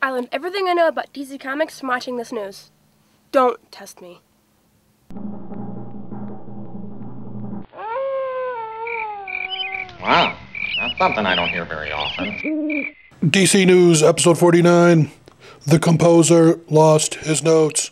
I learned everything I know about DC Comics from watching this news. Don't test me. Wow, that's something I don't hear very often. DC News, episode 49. The composer lost his notes.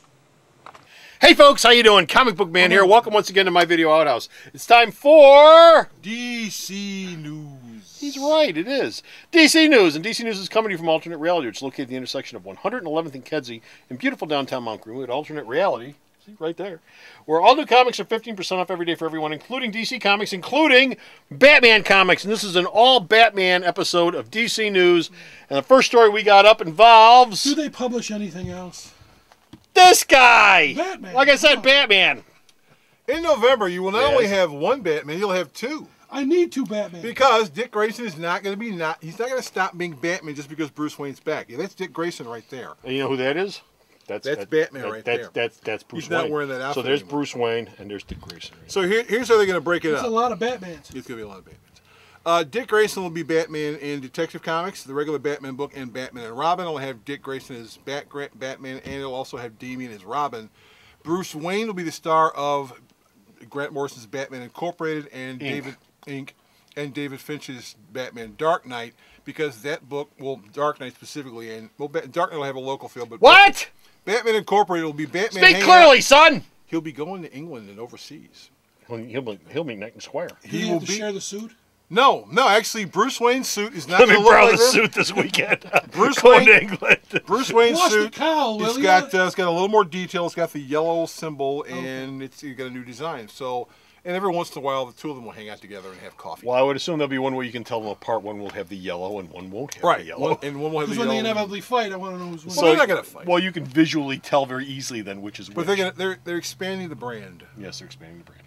Hey folks, how you doing? Comic Book Man here. Welcome once again to my video outhouse. It's time for DC News. He's right, it is DC News, and DC News is coming to you from Alternate Reality, which is located at the intersection of 111th and Kedzie in beautiful downtown Mount Greenwood. Alternate Reality, see right there, where all new comics are 15% off every day for everyone, including DC Comics, including Batman comics. And this is an all Batman episode of DC News. And the first story we got up involves Do they publish anything else? this guy. Batman. Like I said, Batman. In November, you will not Yes. only have one Batman, you'll have two. I need two Batman. Because Dick Grayson is not going to he's not going to stop being Batman just because Bruce Wayne's back. Yeah, that's Dick Grayson right there. And you know who that is? That's Batman right there. That's Bruce He's Wayne. not wearing that outfit So there's anymore. Bruce Wayne and there's Dick Grayson. So here's how they're going to break it It's up. a lot of Batmans. It's going to be a lot of Batmans. Dick Grayson will be Batman in Detective Comics, the regular Batman book, and Batman and Robin. It'll have Dick Grayson as Batman, and it'll also have Damian as Robin. Bruce Wayne will be the star of Grant Morrison's Batman Incorporated and David Finch's Batman Dark Knight, because that book, well, Dark Knight specifically, and well, Dark Knight will have a local feel, but What? Batman Incorporated will be Batman. Speak hanging clearly, out. son. He'll be going to England and overseas. He'll be neck and square. He will share the suit. No, actually, Bruce Wayne's suit is not Let going me to look borrow like the this. suit this weekend. Bruce Going to Wayne- England. Bruce Wayne's Wash the suit. cowl, will It's ya? got a little more detail. It's got the yellow symbol, and it's got a new design. So, and every once in a while, the two of them will hang out together and have coffee. Well, I would assume there'll be one where you can tell them apart. One will have the yellow and one won't have the Right, yellow. and one will have Because the when they yellow. inevitably fight, I want to know who's winning. Well, they're not going to fight. Well, you can visually tell very easily then which is But which. they're expanding the brand. Yes, they're expanding the brand.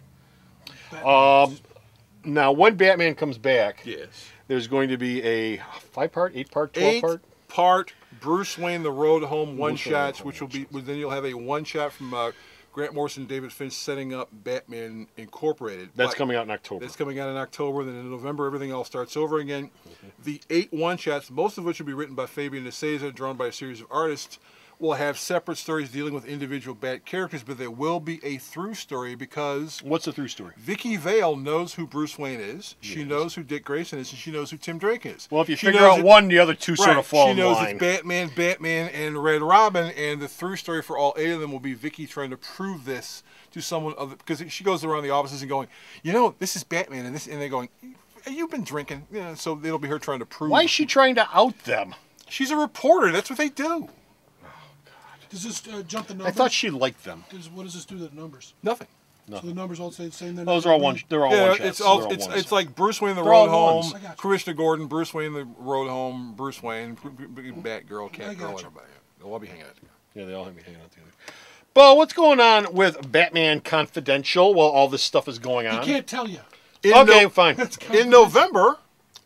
Batman. Now, when Batman comes back, Yes. there's going to be a 5-part, 8-part, 12-part. 8-part Bruce Wayne the Road Home one Wayne shots, Home which will be one-shots. then you'll have a one shot from Grant Morrison and David Finch setting up Batman Incorporated. That's But coming out in October. That's coming out in October. Then in November, everything all starts over again. The 8 one-shots, most of which will be written by Fabian Nicieza, drawn by a series of artists, will have separate stories dealing with individual Bat characters, but there will be a through story because What's the through story? Vicky Vale knows who Bruce Wayne is. She knows who Dick Grayson is, and she knows who Tim Drake is. Well, if you She figure knows out it- one, the other two sort Right, of fall she in knows line. it's Batman, and Red Robin, and the through story for all 8 of them will be Vicky trying to prove this to someone other, because she goes around the offices and going, this is Batman, and they're going, you've been drinking, so it'll be her trying to prove. Why is she trying to out them? She's a reporter. That's what they do. Does this jump the I numbers? thought she liked them. What does this do to the numbers? Nothing. So the numbers all stay the same? Those are all one. They're all Yeah, one shots. it's all They're all it's ones. it's like Bruce Wayne the They're all Road Home, ones. I got you. Commissioner Gordon, Bruce Wayne the Road Home, Bruce Wayne, Batgirl, I Catgirl, got you. everybody. They'll all be hanging out together. Yeah, they all have me hanging out together. But what's going on with Batman Confidential while all this stuff is going He on? can't tell you. Okay, fine. In November,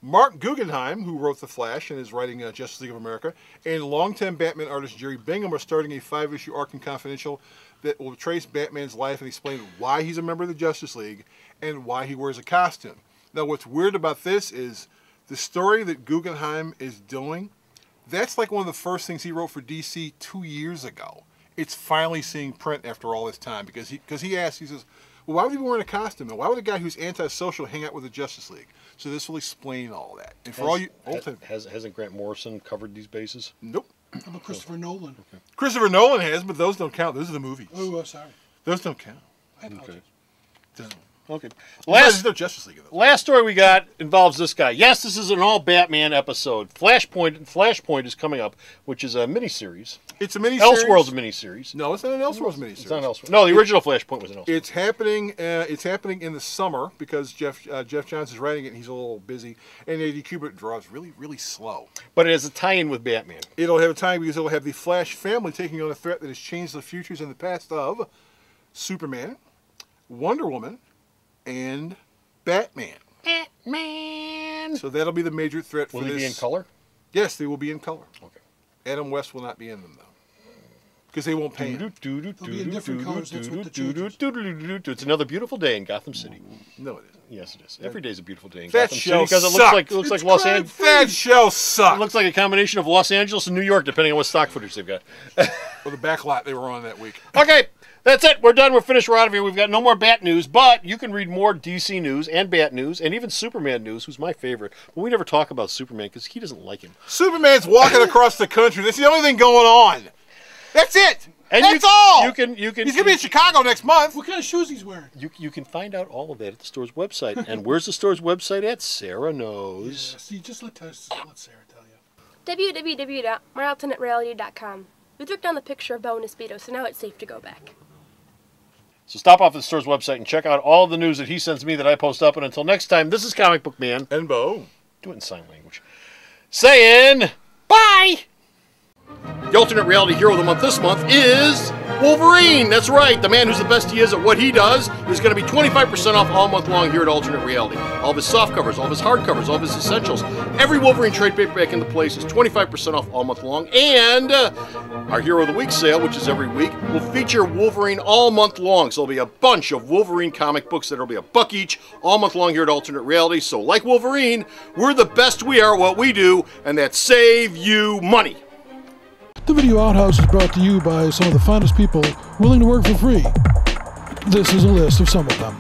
Mark Guggenheim, who wrote The Flash and is writing Justice League of America, and longtime Batman artist Jerry Bingham are starting a 5-issue arc in Confidential that will trace Batman's life and explain why he's a member of the Justice League and why he wears a costume. Now, what's weird about this is the story that Guggenheim is doing, that's like one of the first things he wrote for DC 2 years ago. It's finally seeing print after all this time because he asked, he says, well, why would he be wearing a costume? And why would a guy who's antisocial hang out with the Justice League? So this will explain all that. And for all you old time, Hasn't Grant Morrison covered these bases? nope. How about Christopher Nolan? Christopher Nolan has, but those don't count. Those are the movies. Oh, sorry. Those don't count. I apologize. Okay. There's no Justice League in those. Last story we got involves this guy. Yes, this is an all Batman episode. Flashpoint is coming up, which is a miniseries. It's a miniseries. Elseworld's a miniseries. No, it's not an Elseworlds miniseries. It's not Elseworld. No, the original Flashpoint was an Elseworld. It's happening. It's happening in the summer because Jeff Johns is writing it. and He's a little busy, and A.D. Kubert draws really, really slow. But it has a tie-in with Batman. It'll have a time because it'll have the Flash family taking on a threat that has changed the futures and the past of Superman, Wonder Woman, and Batman. Batman. So that'll be the major threat for Will this. he be in color? Yes, they will be in color. Okay. Adam West will not be in them though. because they won't pay him. be in different colors, that's what the change It's another beautiful day in Gotham City. No, it isn't. Yes, it is. Every day is a beautiful day in That Gotham show City because it sucked. looks like Los Angeles. That show It sucked. looks like a combination of Los Angeles and New York, depending on what stock footage they've got. Or the back lot they were on that week. Okay, that's it. We're done. We're finished. We're out of here. We've got no more Bat news, but you can read more DC news and Bat news and even Superman news, who's my favorite. But we never talk about Superman because he doesn't like him. Superman's walking across the country. That's the only thing going on. That's it. And That's you, all. You can. He's gonna be in Chicago next month. What kind of shoes he's wearing? You can find out all of that at the store's website. And where's the store's website at? Sarah knows. Yeah, see, just let Sarah tell you. www.myalternatereality.com. We took down the picture of Bo and his Speedo, so now it's safe to go back. So stop off at the store's website and check out all of the news that he sends me that I post up. And until next time, this is Comic Book Man. And Bo. Do it in sign language. Saying bye. The alternate reality hero of the month this month is Wolverine. That's right. The man who's the best he is at what he does is going to be 25% off all month long here at Alternate Reality. All of his soft covers, all of his hard covers, all of his essentials. Every Wolverine trade paperback in the place is 25% off all month long. And our Hero of the Week sale, which is every week, will feature Wolverine all month long. So there'll be a bunch of Wolverine comic books that'll be $1 each all month long here at Alternate Reality. So like Wolverine, we're the best we are at what we do, and that's save you money. The Video Outhouse is brought to you by some of the finest people willing to work for free. This is a list of some of them.